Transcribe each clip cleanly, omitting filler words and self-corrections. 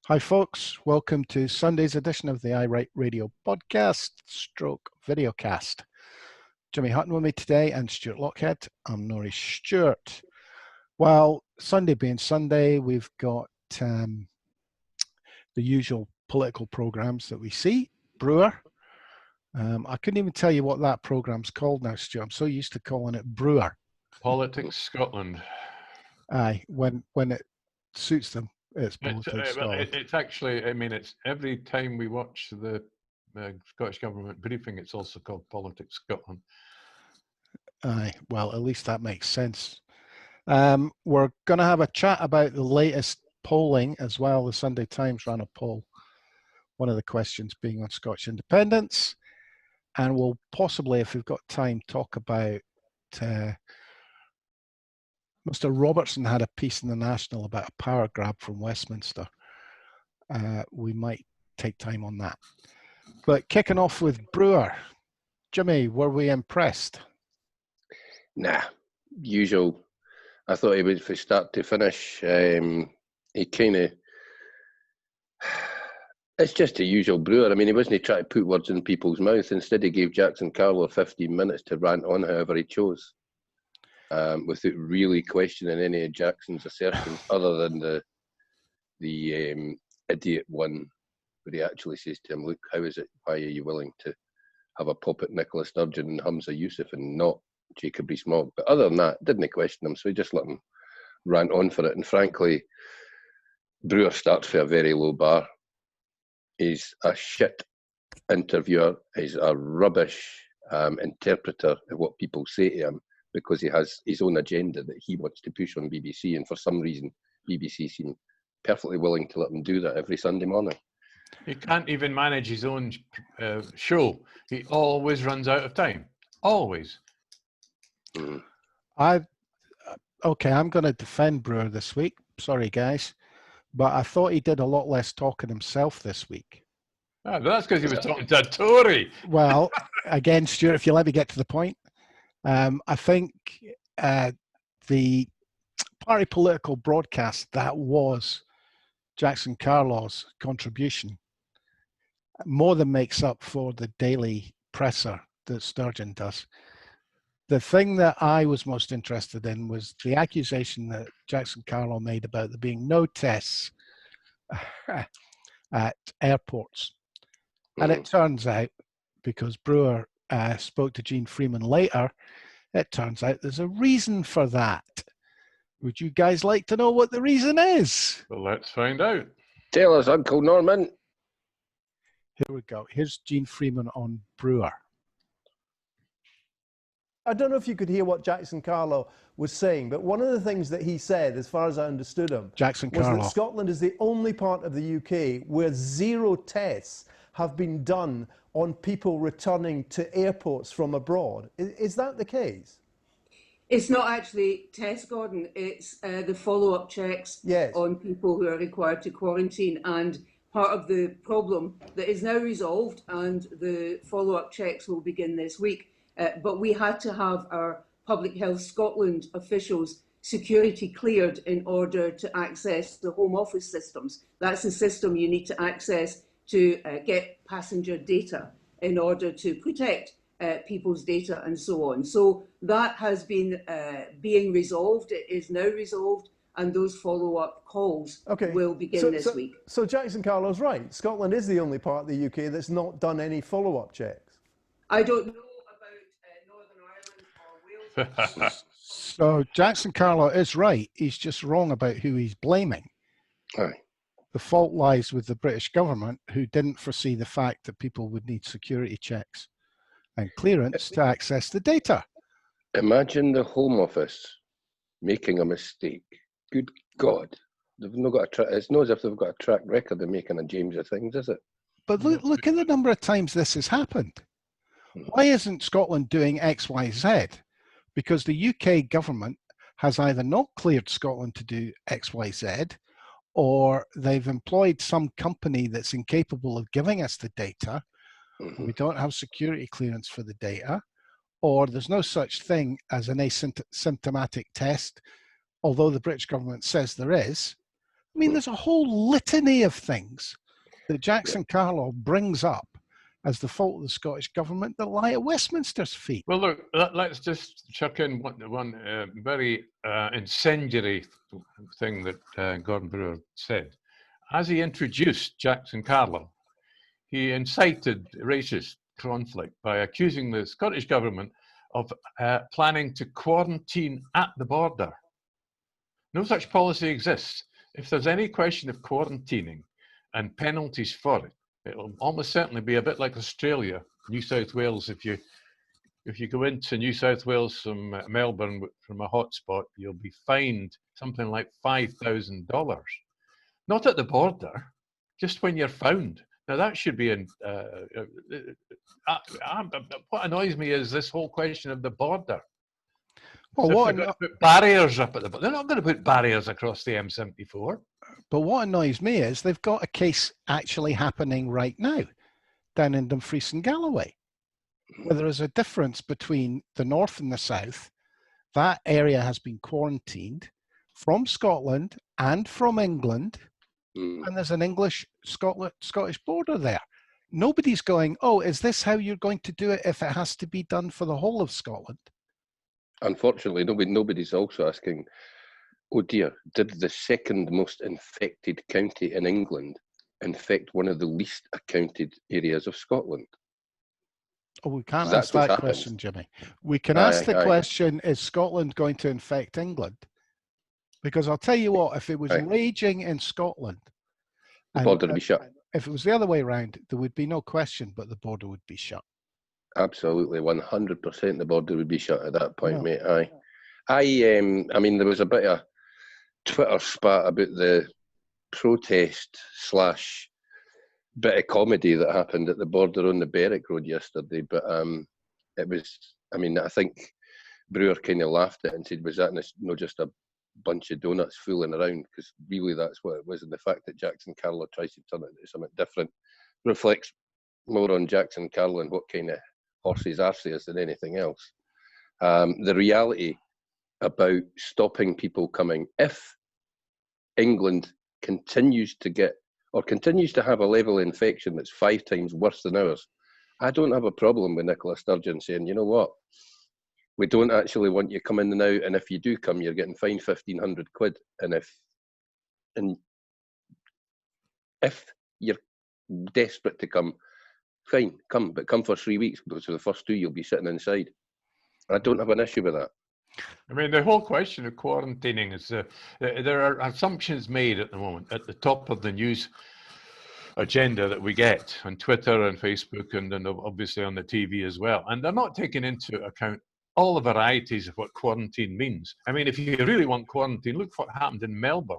Hi folks, welcome to Sunday's edition of the I Write Radio podcast stroke videocast. Jimmy Hutton with me today and Stewart Lockhead. I'm Norrie Stewart. Well, Sunday being Sunday, we've got the usual political programs that we see. Brewer. I couldn't even tell you what that program's called now, Stewart. I'm so used to calling it Brewer. Politics Scotland. Aye, when it suits them. It's actually, I mean, it's every time we watch the Scottish Government briefing, it's also called Politics Scotland. Aye, well, at least that makes sense. We're going to have a chat about the latest polling as well. The Sunday Times ran a poll, one of the questions being on Scottish independence. And we'll possibly, if we've got time, talk about Mr. Robertson had a piece in the National about a power grab from Westminster. We might take time on that. But kicking off with Brewer. Jimmy, were we impressed? Nah, usual. I thought he would from start to finish. He kind of... It's just the usual Brewer. I mean, he wasn't trying to put words in people's mouth. Instead, he gave Jackson Carlaw 15 minutes to rant on however he chose. Without really questioning any of Jackson's assertions, other than the idiot one, where he actually says to him, "Look, how is it? Why are you willing to have a pop at Nicola Sturgeon and Hamza Youssef and not Jacob Rees-Mogg?" But other than that, didn't question him, so he just let him rant on for it. And frankly, Brewer starts for a very low bar. He's a shit interviewer. He's a rubbish interpreter of what people say to him, because he has his own agenda that he wants to push on BBC, and for some reason BBC seem perfectly willing to let him do that every Sunday morning. He can't even manage his own show. He always runs out of time. Always. Okay, I'm going to defend Brewer this week. Sorry, guys. But I thought he did a lot less talking himself this week. Ah, that's because he was talking to a Tory. Well, again, Stuart, if you let me get to the point. I think the party political broadcast that was Jackson Carlaw's contribution more than makes up for the daily presser that Sturgeon does. The thing that I was most interested in was the accusation that Jackson Carlaw made about there being no tests at airports. And it turns out, because Brewer spoke to Jeanne Freeman later, it turns out there's a reason for that. Would you guys like to know what the reason is? Well, let's find out. Tell us, Uncle Norman. Here we go. Here's Jeanne Freeman on Brewer. I don't know if you could hear what Jackson Carlaw was saying, but one of the things that he said, as far as I understood him, Jackson was Carlaw. that Scotland is the only part of the UK where 0 tests have been done on people returning to airports from abroad. Is that the case? It's not actually tests, Gordon. It's the follow-up checks on people who are required to quarantine. And part of the problem that is now resolved, and the follow-up checks will begin this week, but we had to have our Public Health Scotland officials security cleared in order to access the Home Office systems. That's the system you need to access to get passenger data in order to protect people's data and so on. So that has been being resolved. It is now resolved, and those follow-up calls will begin this week. So Jackson Carlaw's right. Scotland is the only part of the UK that's not done any follow-up checks. I don't know about Northern Ireland or Wales. So Jackson Carlaw is right. He's just wrong about who he's blaming. Aye. The fault lies with the British government, who didn't foresee the fact that people would need security checks and clearance to access the data. Imagine the Home Office making a mistake. Good God. They've not got it's not as if they've got a track record of making a James of things, is it? But look at the number of times this has happened. Why isn't Scotland doing X, Y, Z? Because the UK government has either not cleared Scotland to do X, Y, Z, or they've employed some company that's incapable of giving us the data. We don't have security clearance for the data, or there's no such thing as an asymptomatic test, although the British government says there is. I mean, there's a whole litany of things that Jackson Carlaw brings up as the fault of the Scottish government that lie at Westminster's feet. Well, look, let's just chuck in one very incendiary thing that Gordon Brewer said. As he introduced Jackson Carlaw, he incited racist conflict by accusing the Scottish government of planning to quarantine at the border. No such policy exists. If there's any question of quarantining and penalties for it, it'll almost certainly be a bit like Australia, New South Wales. If you go into New South Wales from Melbourne from a hotspot, you'll be fined something like $5,000. Not at the border, just when you're found. Now that should be in. What annoys me is this whole question of the border. Well, so they're going to put barriers up at the border. They're not going to put barriers across the M74. But what annoys me is they've got a case actually happening right now down in Dumfries and Galloway, where there is a difference between the north and the south. That area has been quarantined from Scotland and from England, and there's an English-Scottish border there. Nobody's going, oh, is this how you're going to do it if it has to be done for the whole of Scotland? Unfortunately, nobody's also asking, oh dear, did the second most infected county in England infect one of the least accounted areas of Scotland? Oh, we can't ask that question, Jimmy. We can ask the question, is Scotland going to infect England? Because I'll tell you what, if it was raging in Scotland, the border would be shut. If it was the other way around, there would be no question, but the border would be shut. Absolutely, 100% the border would be shut at that point, mate. I mean, there was a bit of Twitter spat about the protest / bit of comedy that happened at the border on the Berwick Road yesterday, but it was, I mean, I think Brewer kind of laughed at it and said, was that not just a bunch of donuts fooling around? Because really that's what it was, and the fact that Jackson Carlaw tries to turn it into something different reflects more on Jackson Carlaw and what kind of horse's arse he is than anything else. The reality about stopping people coming, if England continues to have a level of infection that's 5 times worse than ours, I don't have a problem with Nicola Sturgeon saying, you know what, we don't actually want you coming now, and if you do come, you're getting fined 1,500 quid. And if you're desperate to come, fine, come, but come for 3 weeks, because for the first 2 you'll be sitting inside. I don't have an issue with that. I mean, the whole question of quarantining is there are assumptions made at the moment at the top of the news agenda that we get on Twitter and Facebook and obviously on the TV as well. And they're not taking into account all the varieties of what quarantine means. I mean, if you really want quarantine, look what happened in Melbourne.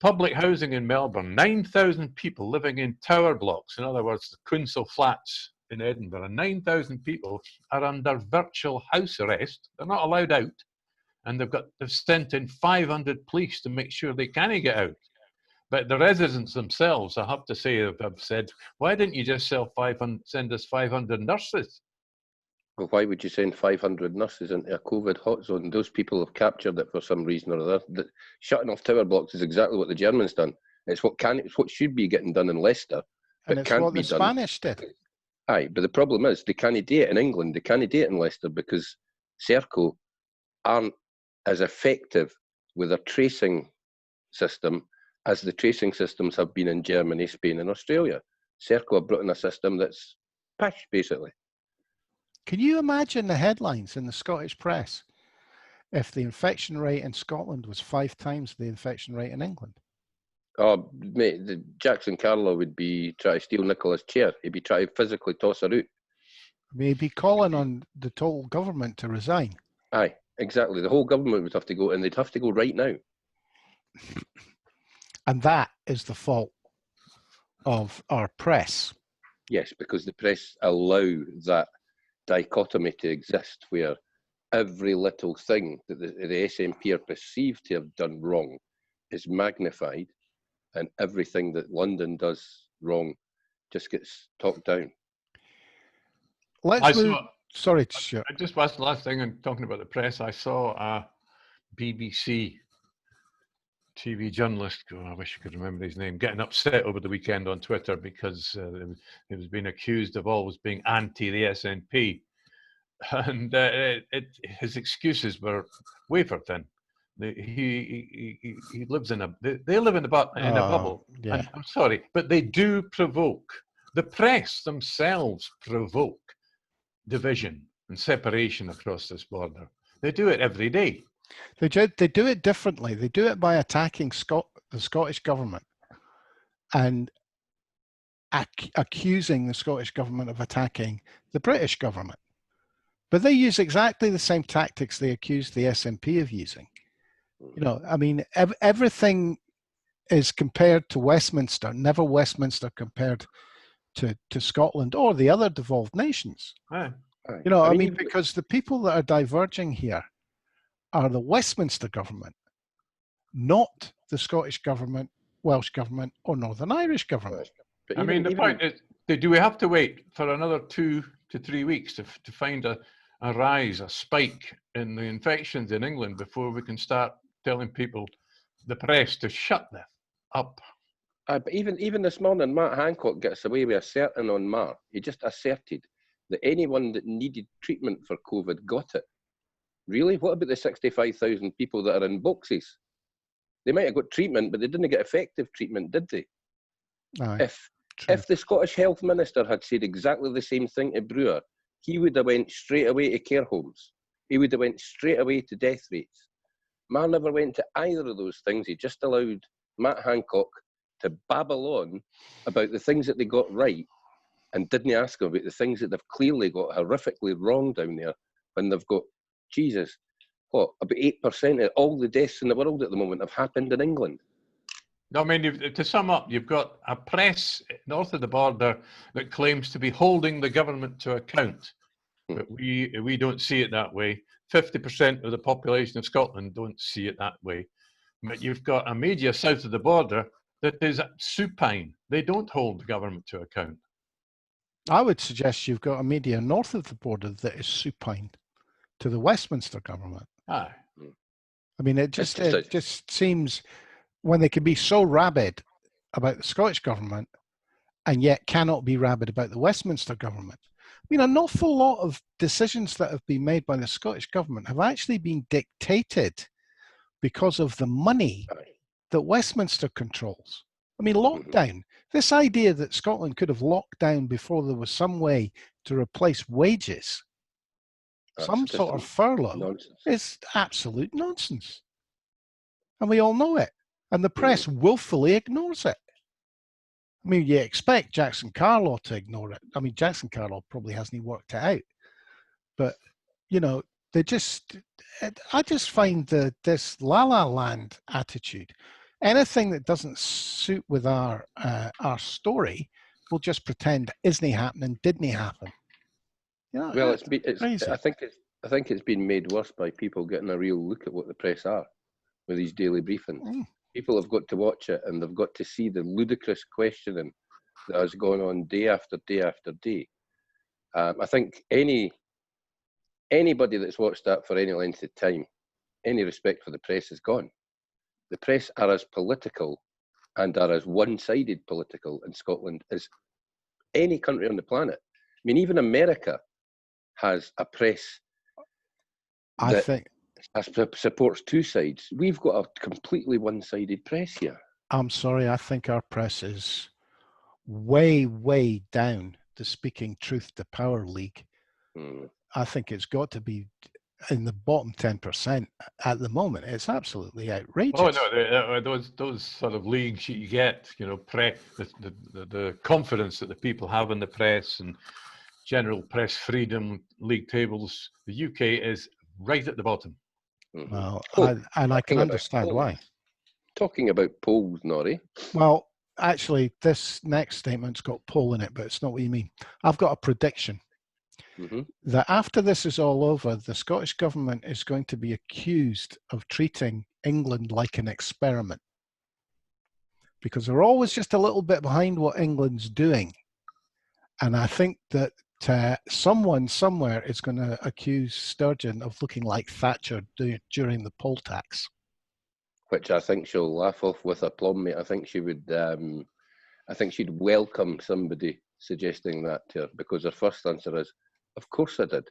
Public housing in Melbourne, 9,000 people living in tower blocks. In other words, the Quinzel Flats in Edinburgh. 9,000 people are under virtual house arrest. They're not allowed out. And they've sent in 500 police to make sure they can't get out. But the residents themselves, I have to say, have said, why didn't you just send us 500 nurses? Well, why would you send 500 nurses into a COVID hot zone? Those people have captured it for some reason or other. Shutting off tower blocks is exactly what the Germans done. It's what should be getting done in Leicester, but and it's can't what be the done. Spanish did. Aye, but the problem is they can't do it in England. They can't do it in Leicester because Serco aren't as effective with a tracing system as the tracing systems have been in Germany, Spain, and Australia. Serco have brought in a system that's pish, basically. Can you imagine the headlines in the Scottish press if the infection rate in Scotland was 5 times the infection rate in England? Oh, mate, Jackson Carlaw would be trying to steal Nicola's chair. He'd be trying to physically toss her out. Maybe calling on the total government to resign. Aye, exactly. The whole government would have to go, and they'd have to go right now. And that is the fault of our press. Yes, because the press allow that dichotomy to exist where every little thing that the SNP are perceived to have done wrong is magnified, and everything that London does wrong just gets talked down. Sorry, Stuart. Just last thing, and talking about the press, I saw a BBC TV journalist, I wish I could remember his name, getting upset over the weekend on Twitter because he was being accused of always being anti the SNP. And his excuses were wafer thin. He lives in they live in a bubble. Yeah. And I'm sorry, but they do provoke. The press themselves provoke division and separation across this border. They do it every day. They do it differently. They do it by attacking the Scottish government and accusing the Scottish government of attacking the British government. But they use exactly the same tactics they accused the SNP of using. You know, I mean, everything is compared to Westminster, never Westminster compared to Scotland or the other devolved nations. Aye. You know, I mean, because the people that are diverging here are the Westminster government, not the Scottish government, Welsh government, or Northern Irish government. But I mean, the point is, do we have to wait for another 2 to 3 weeks to find a rise, a spike in the infections in England before we can start telling people, the press, to shut them up? But even this morning, Matt Hancock gets away with asserting on Mar. He just asserted that anyone that needed treatment for COVID got it. Really? What about the 65,000 people that are in boxes? They might have got treatment, but they didn't get effective treatment, did they? Aye, If the Scottish Health Minister had said exactly the same thing to Brewer, he would have went straight away to care homes. He would have went straight away to death rates. Mar never went to either of those things. He just allowed Matt Hancock to babble on about the things that they got right and didn't ask him about the things that they've clearly got horrifically wrong down there when they've got, Jesus, what, about 8% of all the deaths in the world at the moment have happened in England. No, I mean, to sum up, you've got a press north of the border that claims to be holding the government to account. But we don't see it that way. 50% of the population of Scotland don't see it that way. But you've got a media south of the border that is supine. They don't hold the government to account. I would suggest you've got a media north of the border that is supine to the Westminster government. Aye. I mean, it just seems when they can be so rabid about the Scottish government and yet cannot be rabid about the Westminster government. I mean, an awful lot of decisions that have been made by the Scottish government have actually been dictated because of the money that Westminster controls. I mean, lockdown, this idea that Scotland could have locked down before there was some way to replace wages, some sort of furlough, is absolute nonsense. And we all know it. And the press willfully ignores it. I mean, you expect Jackson Carlaw to ignore it. I mean, Jackson Carlaw probably hasn't worked it out. But, you know, I just find this la-la land attitude, anything that doesn't suit with our story, we'll just pretend isn't happening, didn't happen. You know, well, crazy. I think it's been made worse by people getting a real look at what the press are with these daily briefings. People have got to watch it and they've got to see the ludicrous questioning that has gone on day after day after day. I think anybody that's watched that for any length of time, any respect for the press is gone. The press are as political and are as one-sided political in Scotland as any country on the planet. I mean, even America has a press that supports two sides. We've got a completely one-sided press here. I'm sorry, I think our press is way, way down the speaking truth to power league. I think it's got to be in the bottom 10% at the moment. It's absolutely outrageous. Oh no, those sort of leagues you get, you know, the confidence that the people have in the press and general press freedom league tables. The UK is right at the bottom. Well, and I can understand why. Talking about polls, Norrie. Well, actually, this next statement's got poll in it, but it's not what you mean. I've got a prediction. That after this is all over, the Scottish government is going to be accused of treating England like an experiment, because they're always just a little bit behind what England's doing. And I think that someone somewhere is going to accuse Sturgeon of looking like Thatcher during the poll tax. which I think she'll laugh off with aplomb, mate. I think she would. I think she'd welcome somebody suggesting that to her, because her first answer is, "Of course I did.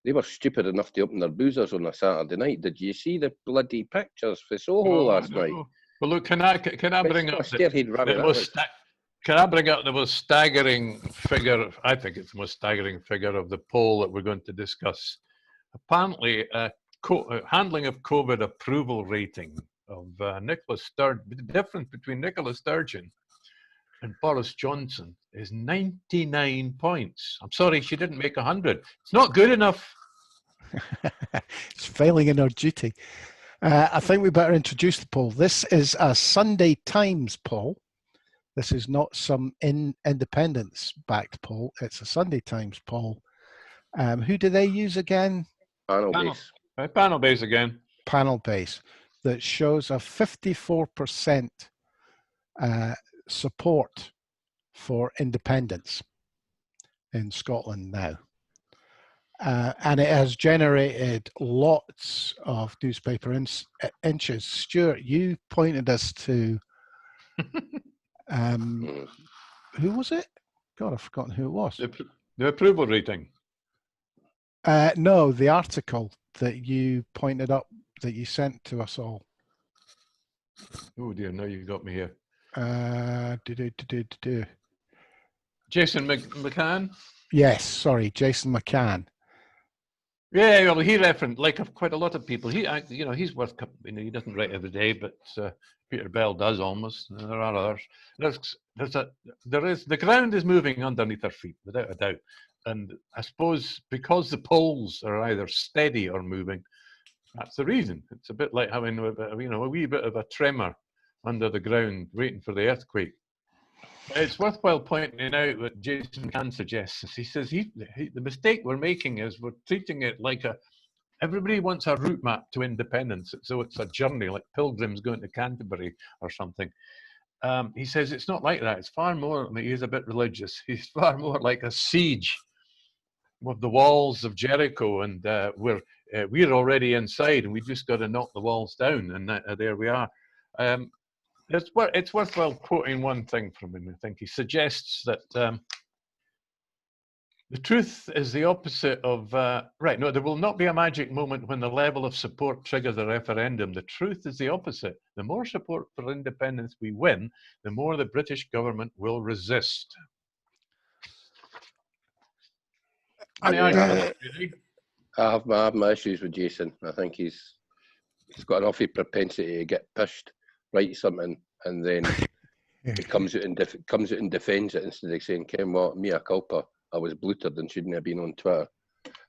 They were stupid enough to open their boozers on a Saturday night. Did you see the bloody pictures for Soho last night?" Well, look, can I bring up the most staggering figure? I think it's the most staggering figure of the poll that we're going to discuss. Apparently, handling of COVID approval rating of Nicola Sturgeon, the difference between Nicola Sturgeon and Boris Johnson is 99 points. I'm sorry, she didn't make 100. It's not good enough. It's failing in her duty. I think we better introduce the poll. This is a Sunday Times poll. This is not some independence-backed poll. It's a Sunday Times poll. Who do they use again? PanelBase. PanelBase again. PanelBase. That shows a 54% support for independence in Scotland now. And it has generated lots of newspaper inches. Stewart, you pointed us to, who was it? God, I've forgotten who it was. The approval rating. No, the article that you pointed up, that you sent to us all. Oh dear, now you've got me here. Jason McCann? Yes, sorry, Jason McCann. Yeah, well, he referenced, like quite a lot of people. He's worth. He doesn't write every day, but Peter Bell does almost. There are others. The ground is moving underneath our feet, without a doubt. And I suppose because the poles are either steady or moving, that's the reason. It's a bit like having a wee bit of a tremor under the ground, waiting for the earthquake. It's worthwhile pointing out what Jason Can suggests. He says the mistake we're making is we're treating it like everybody wants a route map to independence, so it's a journey like pilgrims going to Canterbury or something. He says it's not like that. It's far more. I mean, he's a bit religious. He's far more like a siege with the walls of Jericho, and we're already inside, and we just got to knock the walls down, and there we are. It's worthwhile quoting one thing from him. I think he suggests that the truth is the opposite of right. No, there will not be a magic moment when the level of support triggers a referendum. The truth is the opposite. The more support for independence we win, the more the British government will resist. I have my issues with Jason. I think he's got an awful propensity to get pushed, write something, and then he comes out and defends it instead of saying, "Ken, what? Mea culpa. I was blutered and shouldn't have been on Twitter."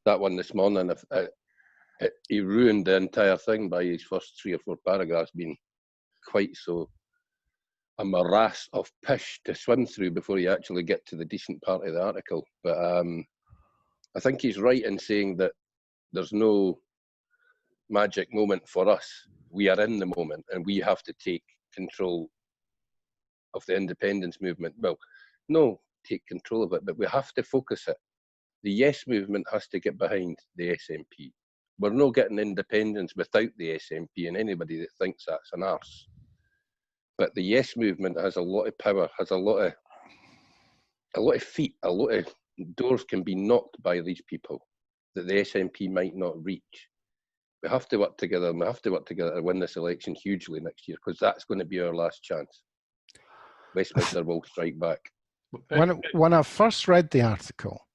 That one this morning, he ruined the entire thing by his first 3 or 4 paragraphs being quite so a morass of pish to swim through before you actually get to the decent part of the article. But I think he's right in saying that there's no magic moment for us. We are in the moment, and we have to take control of the independence movement. Well, no, take control of it, but we have to focus it. The Yes movement has to get behind the SNP. We're not getting independence without the SNP, and anybody that thinks that's an arse. But the Yes movement has a lot of power, has a lot of feet, a lot of doors can be knocked by these people that the SNP might not reach. We have to work together, and we have to work together to win this election hugely next year, because that's going to be our last chance. Westminster will strike back. When I first read the article,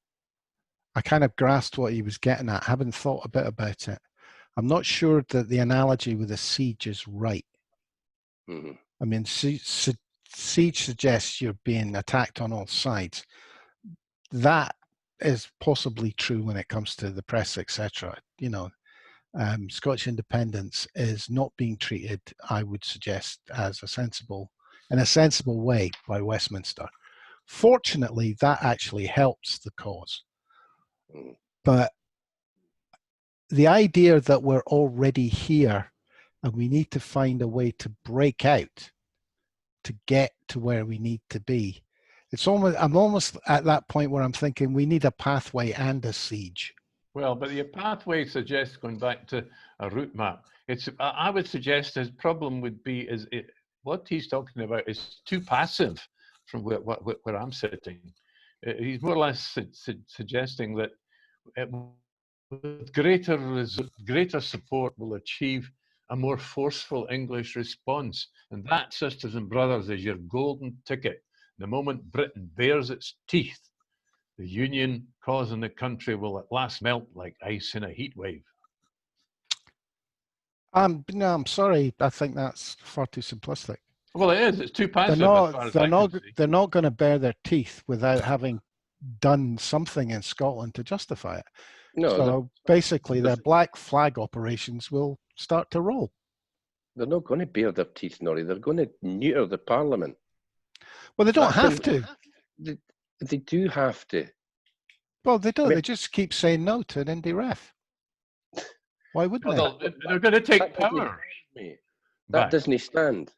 I kind of grasped what he was getting at. I haven't thought a bit about it. I'm not sure that the analogy with a siege is right. Mm-hmm. I mean, siege suggests you're being attacked on all sides. That is possibly true when it comes to the press, etc. Scottish independence is not being treated, I would suggest, as in a sensible way by Westminster. Fortunately, that actually helps the cause. But the idea that we're already here and we need to find a way to break out to get to where we need to be, I'm almost at that point where I'm thinking we need a pathway and a siege. Well, but your pathway suggests, going back to a route map, I would suggest his problem would be what he's talking about is too passive from where I'm sitting. He's more or less suggesting that with greater support will achieve a more forceful English response. And that, sisters and brothers, is your golden ticket. The moment Britain bares its teeth, the union cause in the country will at last melt like ice in a heat wave. No, I'm sorry. I think that's far too simplistic. Well, it is. It's too passive. They're not going to bare their teeth without having done something in Scotland to justify it. No. So basically, their black flag operations will start to roll. They're not going to bare their teeth, Norrie. They're going to neuter the Parliament. Well, they don't have to. They do have to. Well, they don't. They just keep saying no to an indie ref. Why wouldn't they? They're going to take power. That doesn't stand.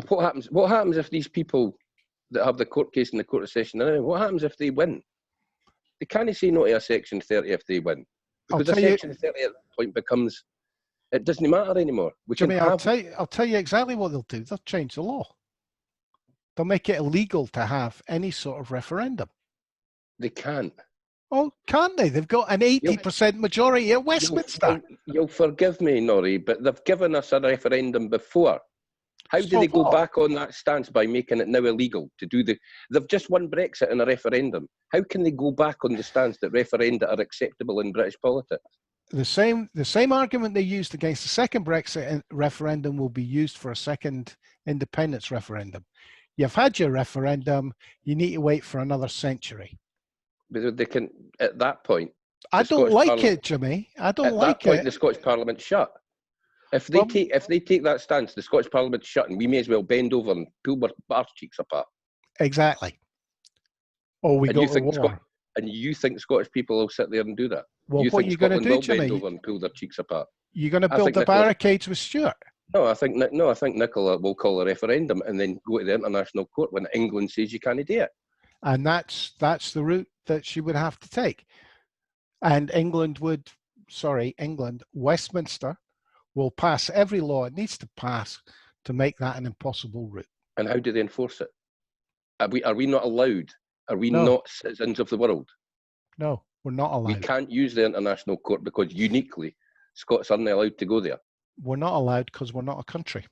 What happens if these people that have the court case in the Court of Session, what happens if they win? They can't say no to a Section 30 if they win. Because a Section 30 at that point becomes, it doesn't matter anymore. I'll tell you exactly what they'll do. They'll change the law. They'll make it illegal to have any sort of referendum. They can't. Oh, can't they? They've got an 80% majority at Westminster. You'll forgive me, Norrie, but they've given us a referendum before. How do they go back on that stance by making it now illegal to do they've just won Brexit in a referendum. How can they go back on the stance that referenda are acceptable in British politics? The same argument they used against the second Brexit referendum will be used for a second independence referendum. You've had your referendum, you need to wait for another century. But they can, at that point... I don't like it, Jimmy. I don't like it. At that point, the Scottish Parliament shut. If they take that stance, the Scottish Parliament's shut, and we may as well bend over and pull our arse cheeks apart. Exactly. Or we go to war. And you think Scottish people will sit there and do that? Well, what are you going to do, Jimmy? Bend over and pull their cheeks apart. You're going to build the barricades with Stewart? No, I think Nicola will call a referendum and then go to the international court when England says you can't do it. And that's the route that she would have to take. And Westminster will pass every law it needs to pass to make that an impossible route. And how do they enforce it? Are we not allowed? Are we not citizens of the world? No, we're not allowed. We can't use the international court because uniquely Scots aren't allowed to go there. We're not allowed because we're not a country.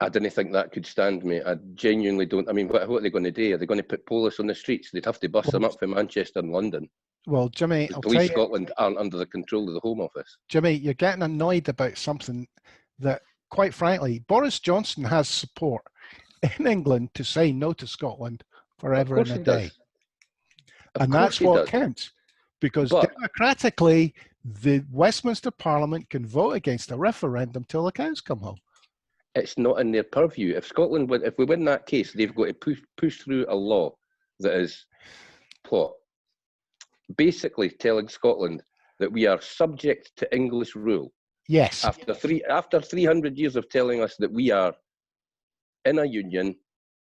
I didn't think that could stand me. I genuinely don't. I mean, what are they going to do? Are they going to put police on the streets? They'd have to bust them up from Manchester and London. Well, Jimmy, Police Scotland aren't under the control of the Home Office. Jimmy, you're getting annoyed about something that, quite frankly, Boris Johnson has support in England to say no to Scotland forever and a day. And that's what counts. Because democratically, the Westminster Parliament can vote against a referendum till the cows come home. It's not in their purview. If we win that case, they've got to push through a law that is basically telling Scotland that we are subject to English rule. Yes. After 300 years of telling us that we are in a union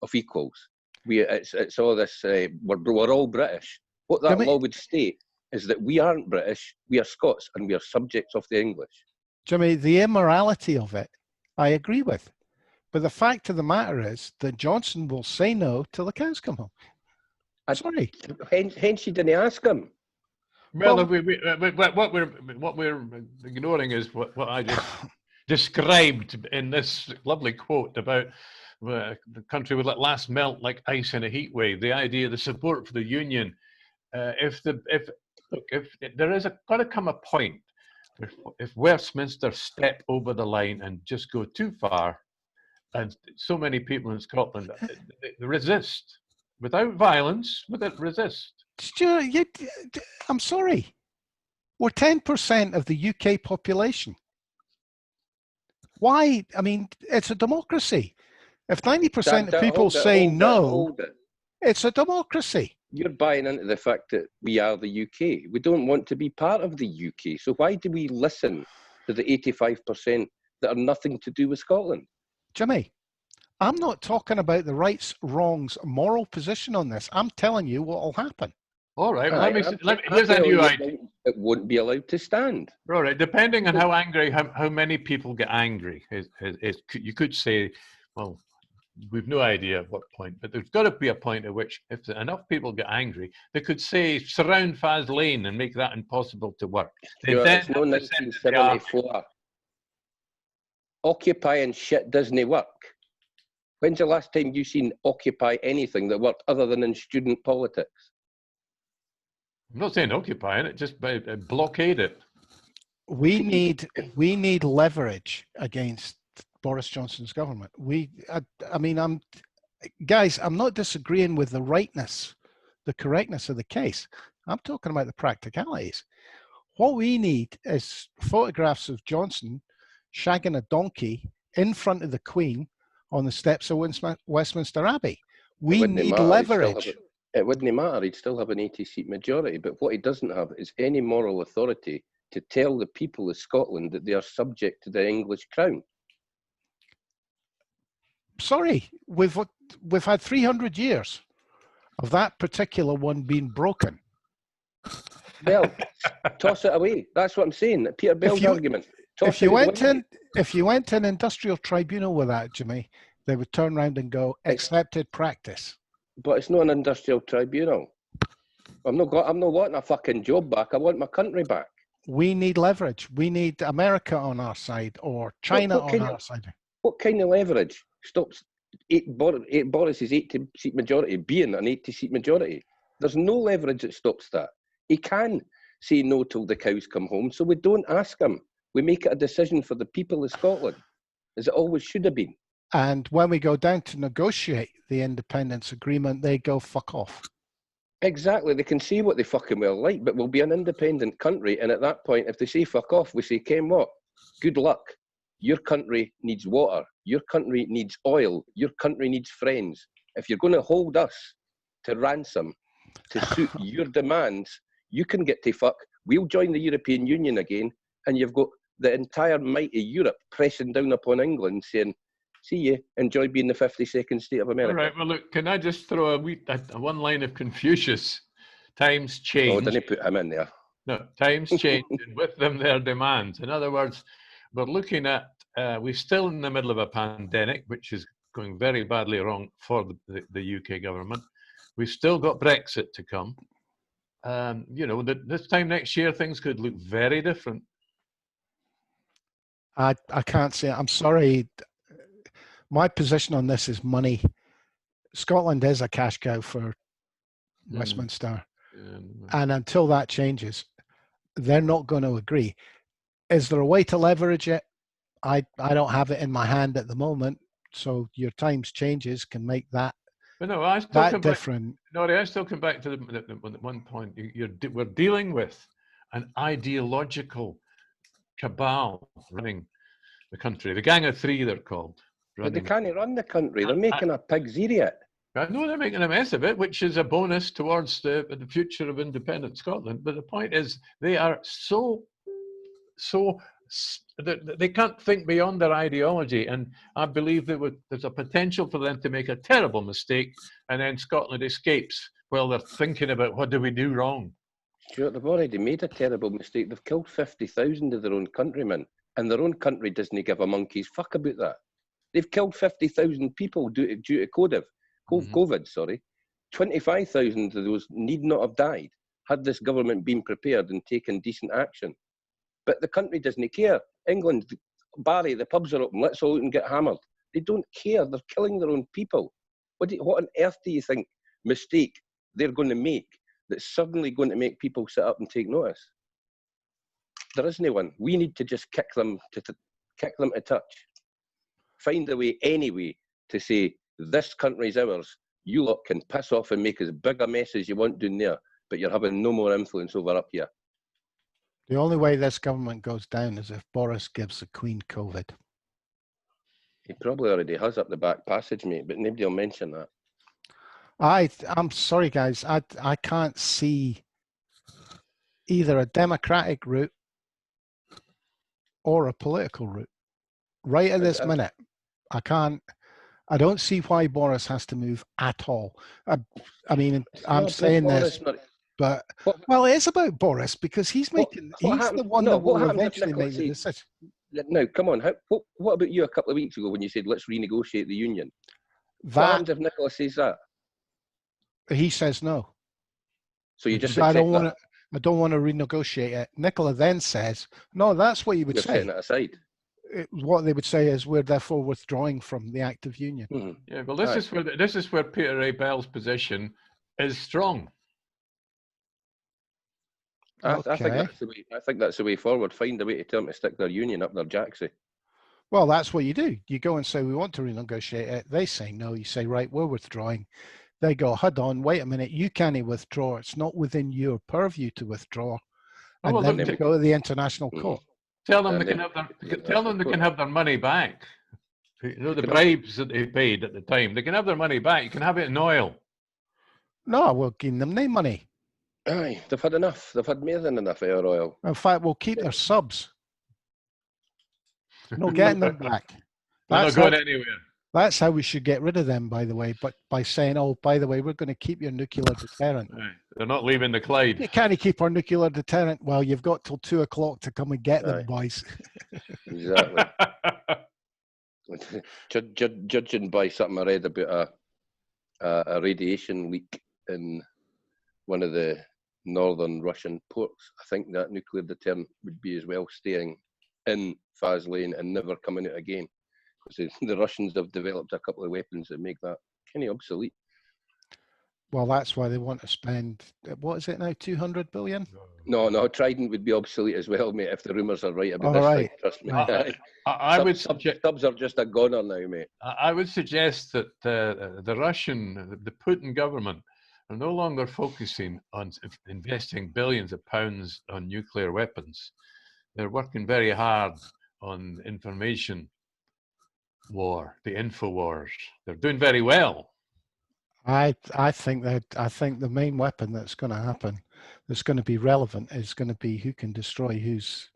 of equals, it's all this. We're all British. What that law would state is that we aren't British. We are Scots, and we are subjects of the English. Jimmy, the immorality of it, I agree with. But the fact of the matter is that Johnson will say no till the cows come home. Sorry. Hence you didn't ask him. Well, what we're ignoring is what I just described in this lovely quote about the country will at last melt like ice in a heat wave. The idea, the support for the union. If there is got to come a point if Westminster step over the line and just go too far, and so many people in Scotland they resist without violence, resist. Stuart, I'm sorry. We're 10% of the UK population. Why? I mean, it's a democracy. If 90% of people say no, it's a democracy. You're buying into the fact that we are the UK. We don't want to be part of the UK. So why do we listen to the 85% that are nothing to do with Scotland? Jimmy, I'm not talking about the rights, wrongs, moral position on this. I'm telling you what will happen. All right. Well, here's a new idea. It won't be allowed to stand. All right. Depending on how angry, how many people get angry, you could say, well, we've no idea at what point, but there's got to be a point at which, if enough people get angry, they could say surround Faz Lane and make that impossible to work. It's no 1974. Occupying shit doesn't work. When's the last time you've seen Occupy anything that worked other than in student politics? I'm not saying occupying it, just blockade it. We need leverage against Boris Johnson's government. I'm not disagreeing with the correctness of the case. I'm talking about the practicalities. What we need is photographs of Johnson shagging a donkey in front of the Queen on the steps of Westminster Abbey. We need leverage. It wouldn't matter. He'd still have an 80-seat majority. But what he doesn't have is any moral authority to tell the people of Scotland that they are subject to the English crown. Sorry, we've had 300 years of that particular one being broken. Well, toss it away. That's what I'm saying. Peter Bell's argument. If you went to an industrial tribunal with that, Jimmy, they would turn around and go, accepted practice. But it's not an industrial tribunal. I'm not wanting a fucking job back. I want my country back. We need leverage. We need America on our side or China on our side. What kind of leverage stops Boris's 80-seat majority being an 80-seat majority? There's no leverage that stops that. He can say no till the cows come home, so we don't ask him. We make it a decision for the people of Scotland, as it always should have been. And when we go down to negotiate the independence agreement, they go fuck off. Exactly. They can say what they fucking well like, but we'll be an independent country. And at that point, if they say fuck off, we say, Ken what? Good luck. Your country needs water. Your country needs oil. Your country needs friends. If you're going to hold us to ransom to suit your demands, you can get to fuck. We'll join the European Union again, and you've got the entire might of Europe pressing down upon England saying, see you, enjoy being the 52nd state of America. All right, well, look, can I just throw a one line of Confucius? Times change. Oh, didn't put him in there. No, times change, and with them their demands. In other words, we're looking at, we're still in the middle of a pandemic, which is going very badly wrong for the UK government. We've still got Brexit to come. This time next year, things could look very different. I can't say. I'm sorry. My position on this is money. Scotland is a cash cow for Westminster. And until that changes, they're not going to agree. Is there a way to leverage it? I don't have it in my hand at the moment. So your times changes can make that, different. I still come back to the one point. We're dealing with an ideological cabal running the country. The Gang of Three, they're called. But they can't run the country. They're making a pig's idiot. I know they're making a mess of it, which is a bonus towards the future of independent Scotland. But the point is, they are they can't think beyond their ideology. And I believe there's a potential for them to make a terrible mistake, and then Scotland escapes while they're thinking about what do we do wrong. Stuart, they've already made a terrible mistake. They've killed 50,000 of their own countrymen, and their own country doesn't give a monkey's fuck about that. They've killed 50,000 people due to COVID. 25,000 of those need not have died had this government been prepared and taken decent action. But the country doesn't care. England, Barry, the pubs are open. Let's all out and get hammered. They don't care. They're killing their own people. What on earth do you think mistake they're going to make that's suddenly going to make people sit up and take notice? There isn't one. We need to just kick them to touch. Find a way anyway to say, this country's ours. You lot can piss off and make as big a mess as you want down there, but you're having no more influence over up here. The only way this government goes down is if Boris gives the Queen COVID. He probably already has up the back passage, mate, but nobody will mention that. I'm sorry, guys. I can't see either a democratic route or a political route. Right at this minute, I don't see why Boris has to move at all. I'm saying this. But well, it is about Boris because he's making. He's the one that will eventually make the decision. Now, come on. What about you a couple of weeks ago when you said let's renegotiate the union? What happens if Nicola says that? He says no. So you just I don't want to renegotiate it. Nicola then says, no, that's what you would say. You're setting it aside. What they would say is we're therefore withdrawing from the active union. Mm-hmm. Yeah, well, this is where Peter A. Bell's position is strong. I think that's the way forward. Find a way to tell them to stick their union up their jacksie. Well, that's what you do. You go and say we want to renegotiate it. They say no. You say right, we're withdrawing. They go, hold on, wait a minute. You can't withdraw. It's not within your purview to withdraw. And then they go to the international court. Tell them they can have their money back. You know, the bribes that they paid at the time, they can have their money back. You can have it in oil. No, we'll give them no money. Aye, they've had enough. They've had more than enough of our oil. In fact, we'll keep their subs. No getting them back. They're not going anywhere. That's how we should get rid of them, by the way, but by saying, oh, by the way, we're going to keep your nuclear deterrent. They're not leaving the Clyde. You can't keep our nuclear deterrent. Well, you've got till 2 o'clock to come and get them, boys. Exactly. Judging by something I read about a radiation leak in one of the northern Russian ports, I think that nuclear deterrent would be as well staying in Faz Lane and never coming out again. Because the Russians have developed a couple of weapons that make that kind of obsolete. Well, that's why they want to spend, what is it now, 200 billion? No, Trident would be obsolete as well, mate, if the rumours are right about this thing. Trust me. I would suggest subs are just a goner now, mate. I would suggest that the Putin government are no longer focusing on investing billions of pounds on nuclear weapons. They're working very hard on information war, the info wars. They're doing very well. I think the main weapon that's going to happen, that's going to be relevant, is going to be who can destroy whose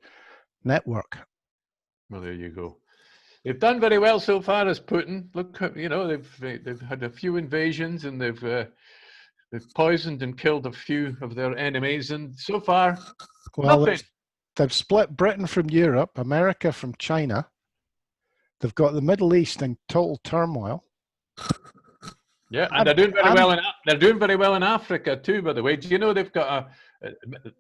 network. Well, there you go. They've done very well so far as Putin. Look, you know, they've had a few invasions and they've poisoned and killed a few of their enemies, and so far, nothing. They've split Britain from Europe, America from China. They've got the Middle East in total turmoil. Yeah, and they're doing very well. They're doing very well in Africa too. By the way, do you know they've got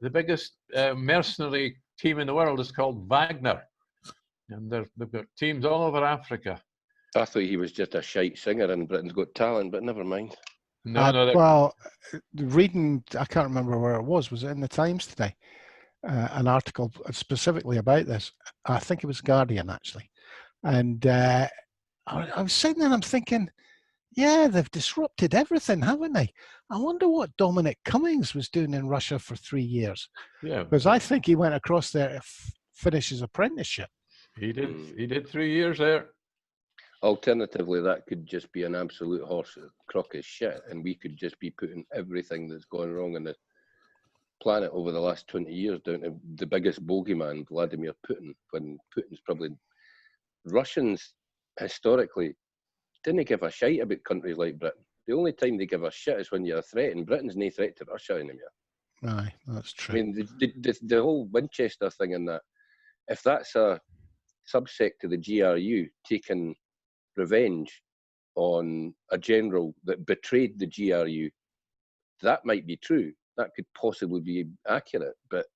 the biggest mercenary team in the world is called Wagner, and they've got teams all over Africa. I thought he was just a shite singer in Britain's Got Talent, but never mind. Well, reading, I can't remember where it was. Was it in the Times today? An article specifically about this. I think it was Guardian actually. And I was sitting there and I'm thinking, yeah, they've disrupted everything, haven't they? I wonder what Dominic Cummings was doing in Russia for 3 years. Yeah. Because I think he went across there to finish his apprenticeship. He did 3 years there. Alternatively, that could just be an absolute horse crock of shit, and we could just be putting everything that's gone wrong in the planet over the last 20 years down to the biggest bogeyman, Vladimir Putin, when Putin's probably... Russians, historically, didn't give a shite about countries like Britain. The only time they give a shit is when you're a threat, and Britain's no threat to Russia anymore. Aye, that's true. I mean, the whole Winchester thing and that, if that's a subsect of the GRU taking revenge on a general that betrayed the GRU, that might be true. That could possibly be accurate. But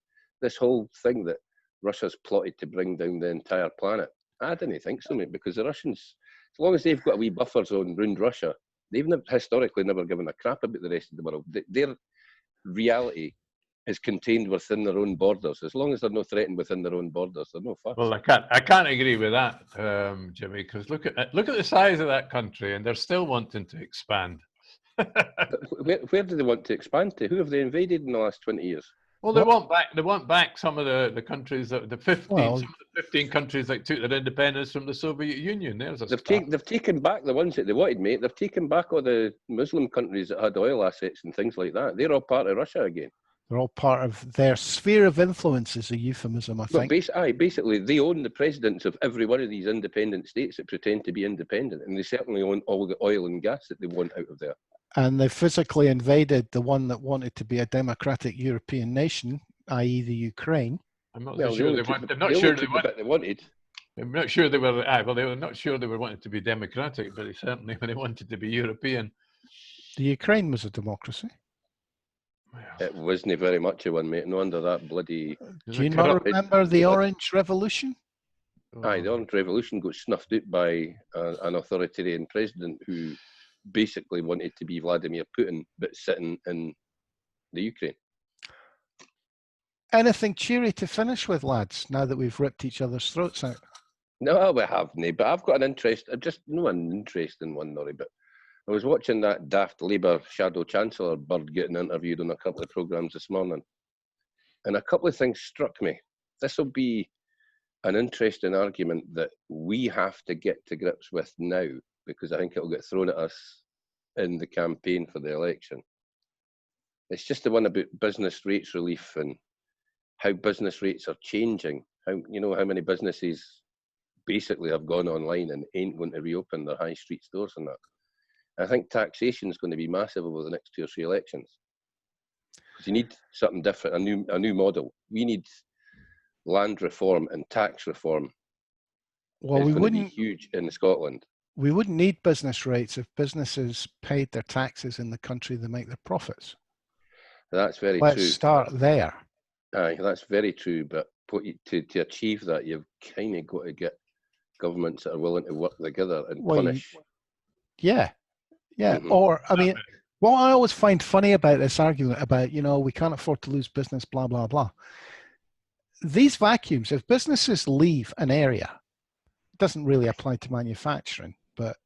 this whole thing that Russia's plotted to bring down the entire planet, I didn't think so, mate, because the Russians, as long as they've got a wee buffer zone around Russia, they've historically never given a crap about the rest of the world. Their reality is contained within their own borders. As long as they're not threatened within their own borders, they're no fuss. Well, I can't agree with that, Jimmy, because look at the size of that country, and they're still wanting to expand. Where do they want to expand to? Who have they invaded in the last 20 years? Well, they want back some of the countries that the 15 countries that took their independence from the Soviet Union. They've taken back the ones that they wanted, mate. They've taken back all the Muslim countries that had oil assets and things like that. They're all part of Russia again. They're all part of their sphere of influence, is a euphemism, I think. Basically, they own the presidents of every one of these independent states that pretend to be independent, and they certainly own all the oil and gas that they want out of there. and they physically invaded the one that wanted to be a democratic European nation, i.e. the Ukraine. I'm not Well, sure they wanted. I'm not sure they were. Well, they were not sure they were wanting to be democratic, but they wanted to be European. The Ukraine was a democracy. It wasn't very much of one, mate. No under that bloody. Do you not remember the Orange Revolution? Aye, the Orange Revolution got snuffed out by an authoritarian president who basically wanted to be Vladimir Putin, but sitting in the Ukraine. Anything cheery to finish with, lads, now that we've ripped each other's throats out? No, we haven't, but I've got an interest. Just no an interest in one, Norrie, but I was watching that daft Labour Shadow Chancellor bird getting interviewed on a couple of programmes this morning, and a couple of things struck me. This will be an interesting argument that we have to get to grips with now, because I think it'll get thrown at us in the campaign for the election. It's just the one about business rates relief and how business rates are changing. How many businesses basically have gone online and ain't going to reopen their high street stores and that. I think taxation is going to be massive over the next 2 or 3 elections, because you need something different, a new model. We need land reform and tax reform. Well, we wouldn't be huge in Scotland. We wouldn't need business rates if businesses paid their taxes in the country they make their profits. That's very true. Let's start there. Aye, that's very true. But to achieve that, you've kind of got to get governments that are willing to work together and punish. Yeah. Mm-hmm. Or, I mean, what I always find funny about this argument about, we can't afford to lose business, blah, blah, blah. These vacuums, if businesses leave an area, it doesn't really apply to manufacturing, but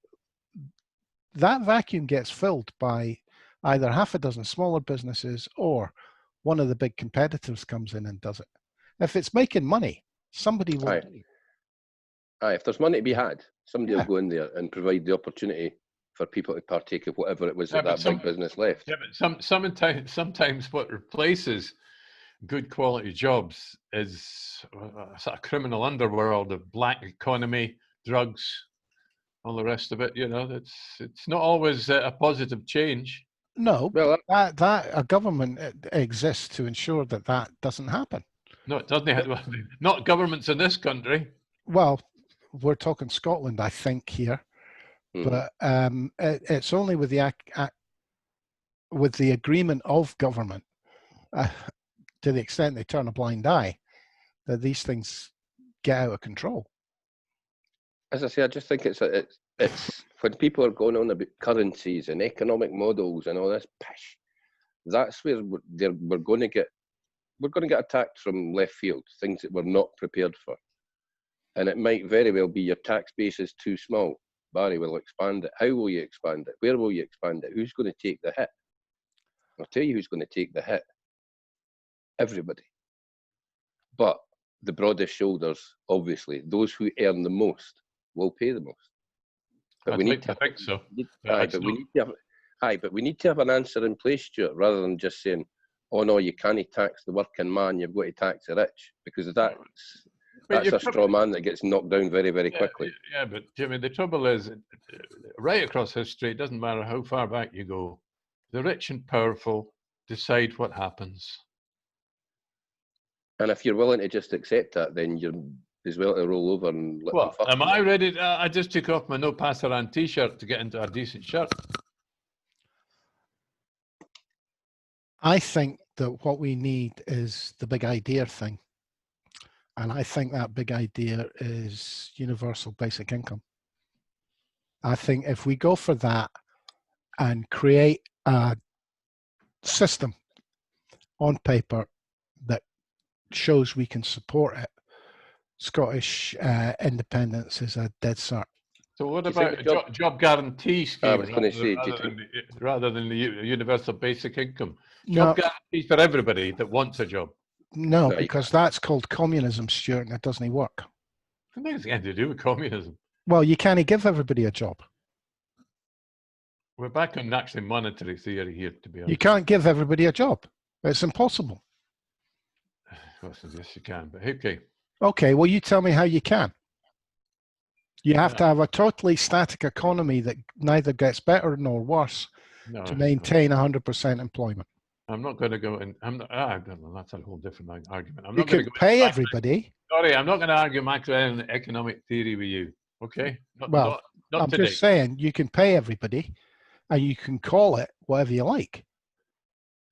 that vacuum gets filled by either half a dozen smaller businesses or one of the big competitors comes in and does it. If it's making money, somebody will. Aye, if there's money to be had, somebody will go in there and provide the opportunity for people to partake of whatever it was that big business left. Yeah, but sometimes what replaces good quality jobs is a sort of criminal underworld of black economy, drugs, all the rest of it. It's not always a positive change. No, well, that a government exists to ensure that doesn't happen. No, it doesn't. Not governments in this country. Well, we're talking Scotland, I think, here. But it's only with the agreement of government, to the extent they turn a blind eye, that these things get out of control. As I say, I just think it's when people are going on about currencies and economic models and all this pish, that's where we're going to get attacked from left field, things that we're not prepared for, and it might very well be your tax base is too small. Barry will expand it. How will you expand it? Where will you expand it? Who's going to take the hit? I'll tell you who's going to take the hit. Everybody. But the broadest shoulders, obviously, those who earn the most will pay the most. But I think so. But we need to have an answer in place, Stuart, rather than just saying, oh no, you can't tax the working man, you've got to tax the rich, because that's a straw man that gets knocked down very, very quickly. Yeah, but Jimmy, the trouble is, right across history, it doesn't matter how far back you go, the rich and powerful decide what happens. And if you're willing to just accept that, then you're as well to roll over and let them fuck. Am I ready? I just took off my No Pass Around t-shirt to get into a decent shirt. I think that what we need is the big idea thing. And I think that big idea is universal basic income. I think if we go for that and create a system on paper that shows we can support it, Scottish independence is a dead cert. So what about a job guarantee scheme I was going to say, rather than the universal basic income? Job guarantees for everybody that wants a job. No, because that's called communism, Stuart, and it doesn't work. I think it's anything to do with communism. Well, you can't give everybody a job. We're back on actually monetary theory here, to be honest. You can't give everybody a job. It's impossible. Well, yes, you can, but okay. Okay, well, you tell me how you can. You have to have a totally static economy that neither gets better nor worse, to maintain 100% employment. I'm not going to go in. That's a whole different argument. You can pay everybody. Sorry, I'm not going to argue macroeconomic theory with you. Okay? Not I'm today. just saying you can pay everybody and you can call it whatever you like,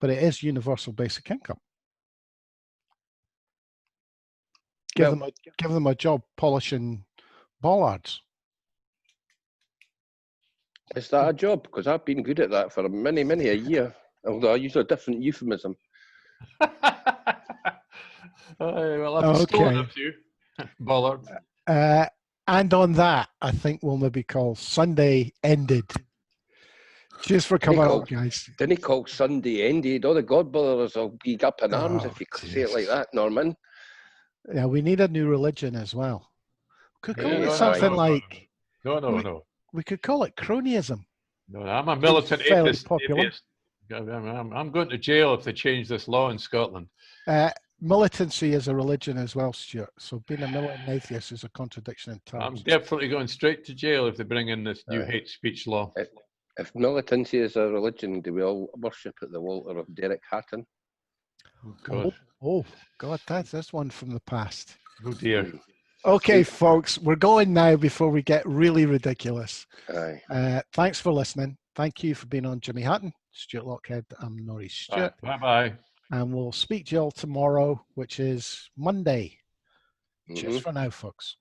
but it is universal basic income. Give them a job polishing bollards. Is that a job? Because I've been good at that for many a year. Although I use a different euphemism. Well, I've stolen a few bollards. And on that, I think we'll maybe call Sunday ended. Cheers for coming on, guys. Didn't he call Sunday ended? All the godbrothers will be up in arms if you say it like that, Norman. Yeah, we need a new religion as well. Could call it something like... No. We could call it cronyism. No, I'm a militant atheist. I'm going to jail if they change this law in Scotland. Militancy is a religion as well, Stuart. So being a militant atheist is a contradiction in terms. I'm definitely going straight to jail if they bring in this new hate speech law. If militancy is a religion, do we all worship at the altar of Derek Hatton? Oh God, that's one from the past. Oh dear. Okay, folks, we're going now before we get really ridiculous. Aye. Thanks for listening. Thank you for being on Jimmy Hutton, Stuart Lockhead. I'm Norrie Stewart. Bye-bye. And we'll speak to you all tomorrow, which is Monday. Cheers for now, folks.